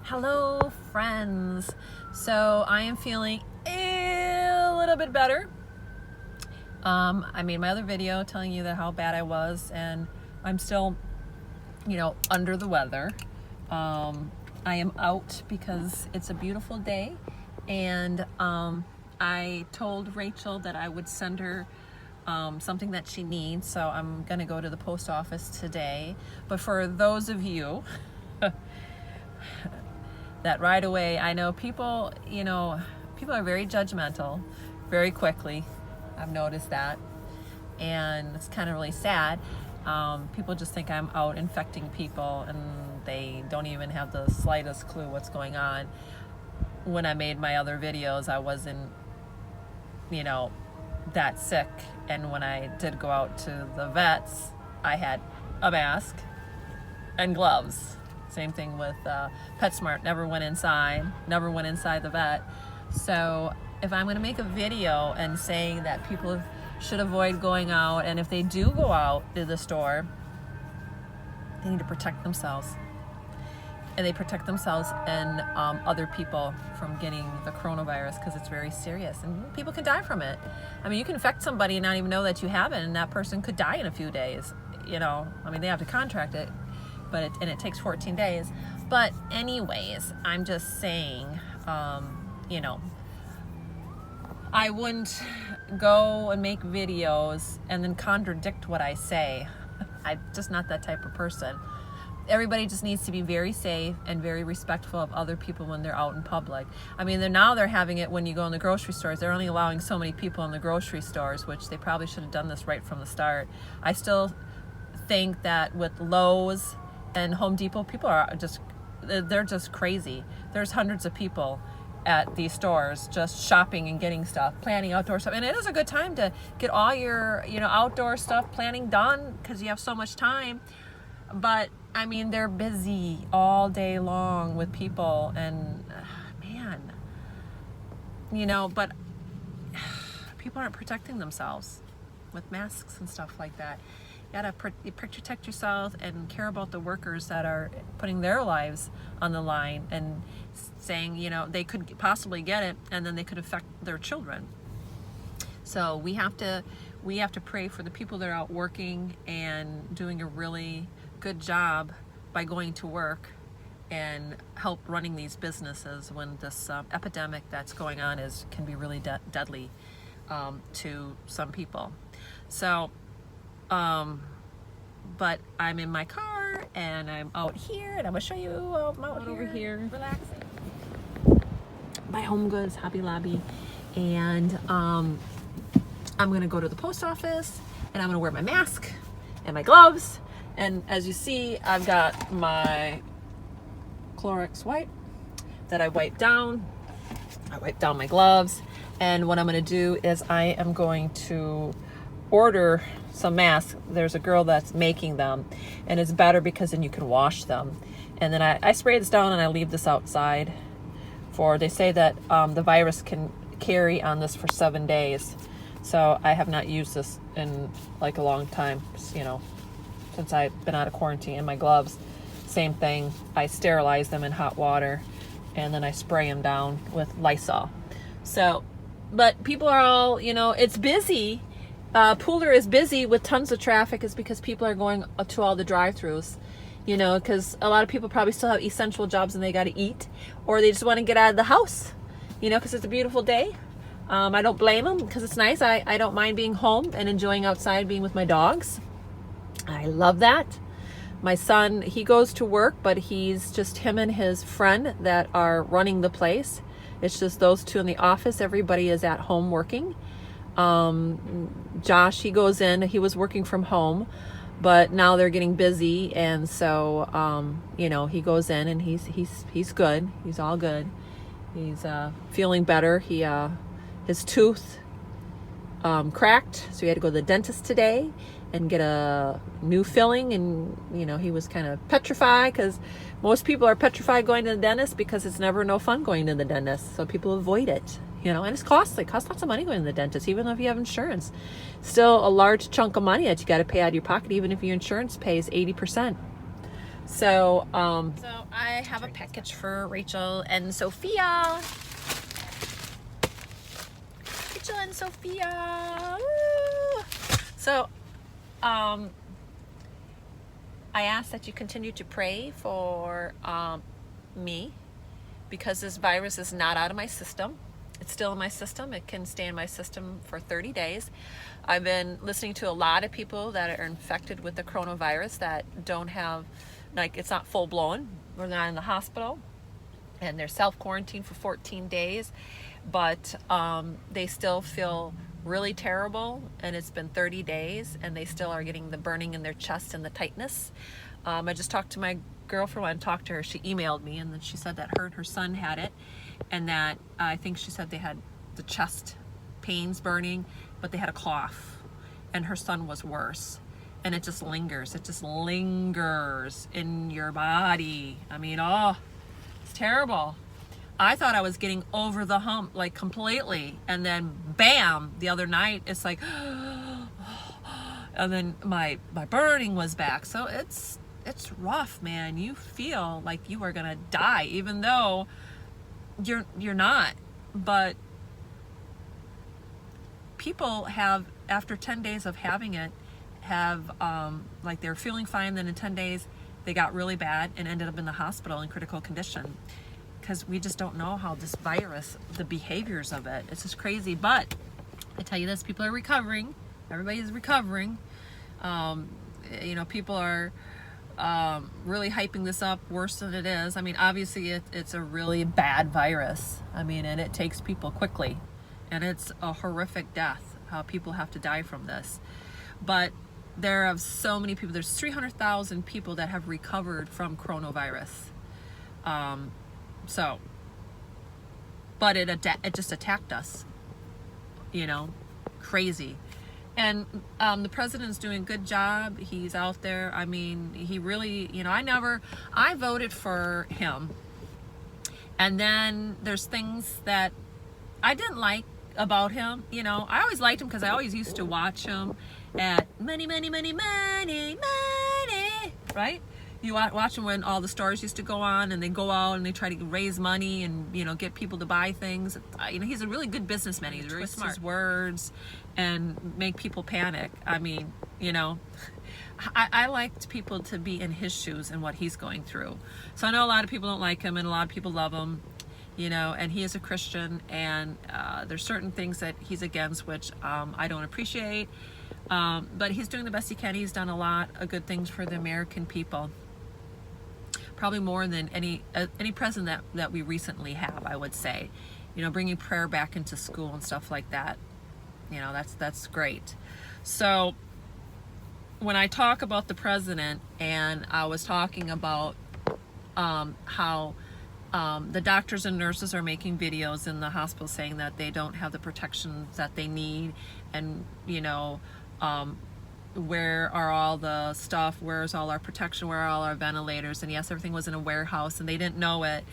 Hello, friends. So I am feeling a little bit better. I made my other video telling you that how bad I was, and I'm still, under the weather. I am out because it's a beautiful day, and I told Rachel that I would send her something that she needs, so I'm gonna go to the post office today. But for those of you that right away, I know people are very judgmental very quickly. I've noticed that, and it's kind of really sad. People just think I'm out infecting people, and they don't even have the slightest clue what's going on. When I made my other videos, I wasn't that sick, and when I did go out to the vets, I had a mask and gloves. Same thing with PetSmart. Never went inside the vet. So if I'm going to make a video and saying that people should avoid going out, and if they do go out to the store, they need to protect themselves. And they protect themselves and other people from getting the coronavirus, because it's very serious and people can die from it. I mean, you can infect somebody and not even know that you have it, and that person could die in a few days. They have to contract it, but it takes 14 days. But anyways, I'm just saying, I wouldn't go and make videos and then contradict what I say. I'm just not that type of person. Everybody just needs to be very safe and very respectful of other people when they're out in public. I mean, they're having it when you go in the grocery stores. They're only allowing so many people in the grocery stores, which they probably should have done this right from the start. I still think that with Lowe's and Home Depot, people they're just crazy. There's hundreds of people at these stores just shopping and getting stuff, planning outdoor stuff. And it is a good time to get all your, outdoor stuff planning done, because you have so much time. But I mean, they're busy all day long with people, and but people aren't protecting themselves with masks and stuff like that. You gotta protect yourself and care about the workers that are putting their lives on the line and saying, they could possibly get it, and then they could affect their children. So we have to pray for the people that are out working and doing a really good job by going to work and help running these businesses when this epidemic that's going on can be really deadly to some people. So but I'm in my car and I'm out here, and I'm gonna show you I'm out over here relaxing. My Home Goods, Hobby Lobby, and I'm gonna go to the post office, and I'm gonna wear my mask and my gloves. And as you see, I've got my Clorox wipe that I wipe down. I wipe down my gloves. And what I'm going to do is I am going to order some masks. There's a girl that's making them, and it's better because then you can wash them. And then I spray this down, and I leave this outside they say that the virus can carry on this for 7 days. So I have not used this in like a long time, since I've been out of quarantine. And my gloves, same thing. I sterilize them in hot water, and then I spray them down with Lysol. So, but people are all, it's busy. Pooler is busy with tons of traffic. Is because people are going to all the drive-thrus, because a lot of people probably still have essential jobs and they got to eat, or they just want to get out of the house, because it's a beautiful day. I don't blame them, because it's nice. I don't mind being home and enjoying outside, being with my dogs. I love that. My son, he goes to work, but he's just him and his friend that are running the place. It's just those two in the office. Everybody is at home working. Josh, he goes in. He was working from home, but now they're getting busy, and so he goes in, and he's good. He's all good. He's feeling better. His tooth cracked, so he had to go to the dentist today and get a new filling, and he was kind of petrified, because most people are petrified going to the dentist because it's never no fun going to the dentist, so people avoid it, and it's costly. It costs lots of money going to the dentist, even if you have insurance. Still a large chunk of money that you got to pay out of your pocket, even if your insurance pays 80%. So I have a package for Rachel and Sophia. Rachel and Sophia. Woo! So I ask that you continue to pray for me, because this virus is not out of my system. It's still in my system. It can stay in my system for 30 days. I've been listening to a lot of people that are infected with the coronavirus that don't have, like, it's not full blown. We're not in the hospital, and they're self-quarantined for 14 days, but they still feel really terrible, and it's been 30 days, and they still are getting the burning in their chest and the tightness. I just talked to my girlfriend when I talked to her. She emailed me, and then she said that her son had it, and that I think she said they had the chest pains burning, but they had a cough, and her son was worse. And it just lingers. It just lingers in your body. I mean, oh, it's terrible. I thought I was getting over the hump, like, completely, and then bam, the other night it's like and then my burning was back. So it's rough, man. You feel like you are gonna die, even though you're not. But people have, after 10 days of having it, have like, they're feeling fine, then in 10 days they got really bad and ended up in the hospital in critical condition, because we just don't know how this virus, the behaviors of it, it's just crazy. But I tell you this, people are recovering. Everybody's recovering. You know, people are really hyping this up worse than it is. I mean, obviously it's a really bad virus. I mean, and it takes people quickly, and it's a horrific death, how people have to die from this. But there are so many people. There's 300,000 people that have recovered from coronavirus. So, but it just attacked us, you know, crazy. And the president's doing a good job. He's out there. I mean, he really, you know, I voted for him. And then there's things that I didn't like about him. You know, I always liked him because I always used to watch him at money, right? You watch them when all the stars used to go on, and they go out and they try to raise money and, you know, get people to buy things. You know, he's a really good businessman. He's very smart. His words and make people panic. I mean, you know, I liked people to be in his shoes and what he's going through. So I know a lot of people don't like him, and a lot of people love him, you know, and he is a Christian, and there's certain things that he's against, which I don't appreciate. But he's doing the best he can. He's done a lot of good things for the American people. Probably more than any president that we recently have, I would say. You know, bringing prayer back into school and stuff like that. You know, that's great. So when I talk about the president, and I was talking about how the doctors and nurses are making videos in the hospital saying that they don't have the protections that they need, and, you know, where are all the stuff, where's all our protection, where are all our ventilators, and yes, everything was in a warehouse and they didn't know it.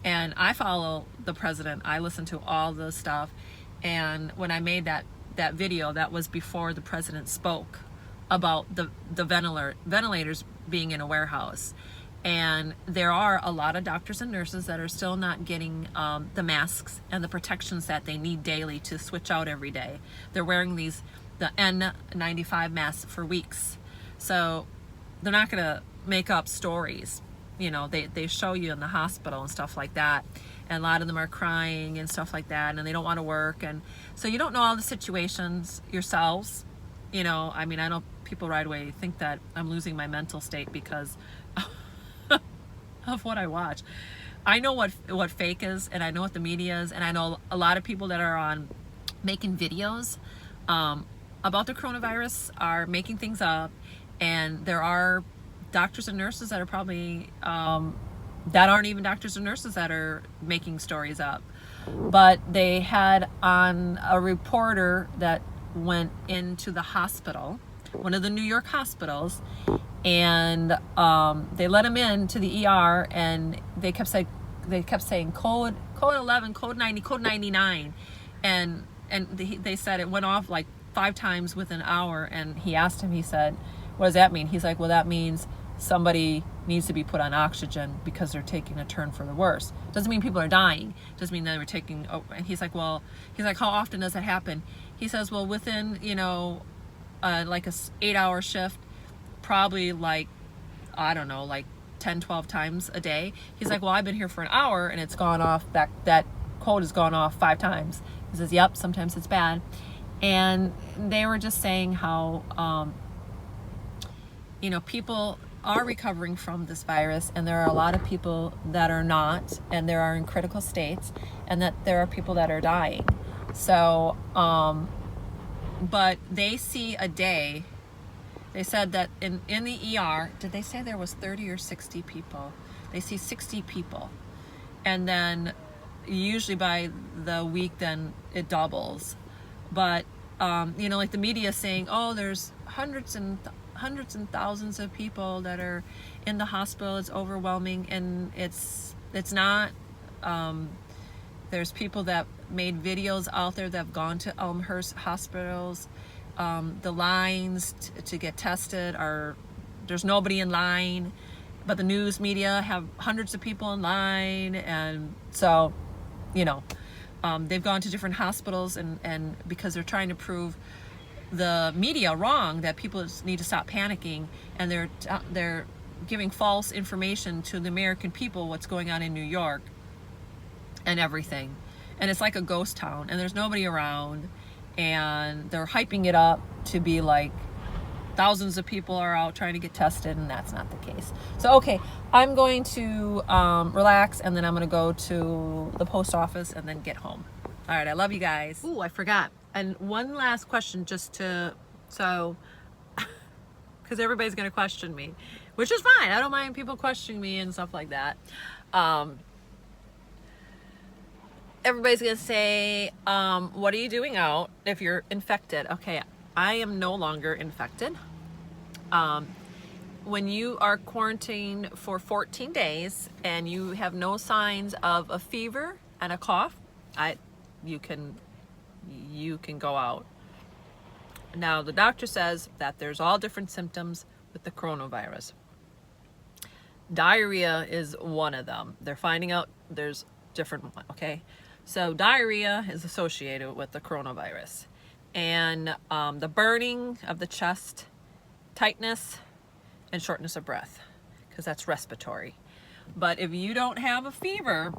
And I follow the president. I listen to all the stuff, and when I made that video, that was before the president spoke about the ventilators being in a warehouse. And there are a lot of doctors and nurses that are still not getting the masks and the protections that they need daily to switch out every day. They're wearing the N95 masks for weeks. So they're not going to make up stories. You know, they show you in the hospital and stuff like that. And a lot of them are crying and stuff like that, and they don't want to work. And so you don't know all the situations yourselves. You know, I mean, I know people right away think that I'm losing my mental state because of what I watch. I know what fake is, and I know what the media is, and I know a lot of people that are on making videos about the coronavirus are making things up, and there are doctors and nurses that are probably that aren't even doctors and nurses that are making stories up. But they had on a reporter that went into the hospital, one of the New York hospitals, and they let him in to the ER, and they kept saying code 11, code 90, code 99, and they said it went off like 5 times within an hour. And he asked him, he said, what does that mean? He's like, well, that means somebody needs to be put on oxygen because they're taking a turn for the worse. Doesn't mean people are dying. Doesn't mean that we're taking, oh, and he's like, how often does that happen? He says, well, within, like a 8-hour shift, probably like, I don't know, like 10, 12 times a day. He's like, well, I've been here for an hour and it's gone off, that code has gone off 5 times. He says, yep, sometimes it's bad. And they were just saying how, people are recovering from this virus, and there are a lot of people that are not, and there are in critical states, and that there are people that are dying. So, but they see a day, they said that in the ER, did they say there was 30 or 60 people? They see 60 people. And then usually by the week, then it doubles. But, like the media saying, oh, there's hundreds and thousands of people that are in the hospital. It's overwhelming, and it's not. There's people that made videos out there that have gone to Elmhurst hospitals. The lines to get tested there's nobody in line, but the news media have hundreds of people in line, and so, they've gone to different hospitals and because they're trying to prove the media wrong, that people need to stop panicking, and they're giving false information to the American people what's going on in New York and everything. And it's like a ghost town, and there's nobody around, and they're hyping it up to be like thousands of people are out trying to get tested, and that's not the case. So okay, I'm going to relax, and then I'm going to go to the post office and then get home. All right, I love you guys. Ooh, I forgot. And one last question, because everybody's going to question me, which is fine. I don't mind people questioning me and stuff like that. Everybody's going to say, what are you doing out if you're infected? Okay, I am no longer infected. When you are quarantined for 14 days and you have no signs of a fever and a cough, you can go out. Now, the doctor says that there's all different symptoms with the coronavirus. Diarrhea is one of them. They're finding out there's different, okay? So diarrhea is associated with the coronavirus. And the burning of the chest, tightness, and shortness of breath, because that's respiratory. But if you don't have a fever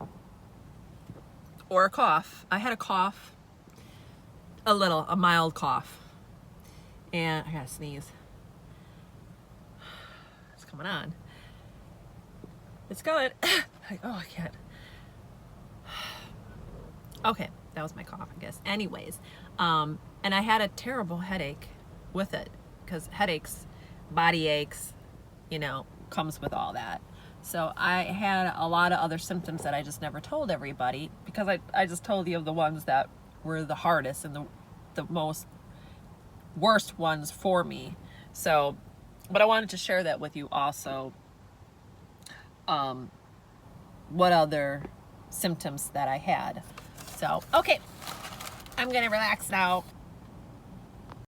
or a cough, I had a cough, a mild cough, and I gotta sneeze. It's coming on. It's good. I can't. Okay, that was my cough, I guess. Anyways, and I had a terrible headache with it, because headaches, body aches, comes with all that. So I had a lot of other symptoms that I just never told everybody, because I just told you of the ones that were the hardest and the most worst ones for me. So, but I wanted to share that with you also. What other symptoms that I had. So, okay, I'm gonna relax now.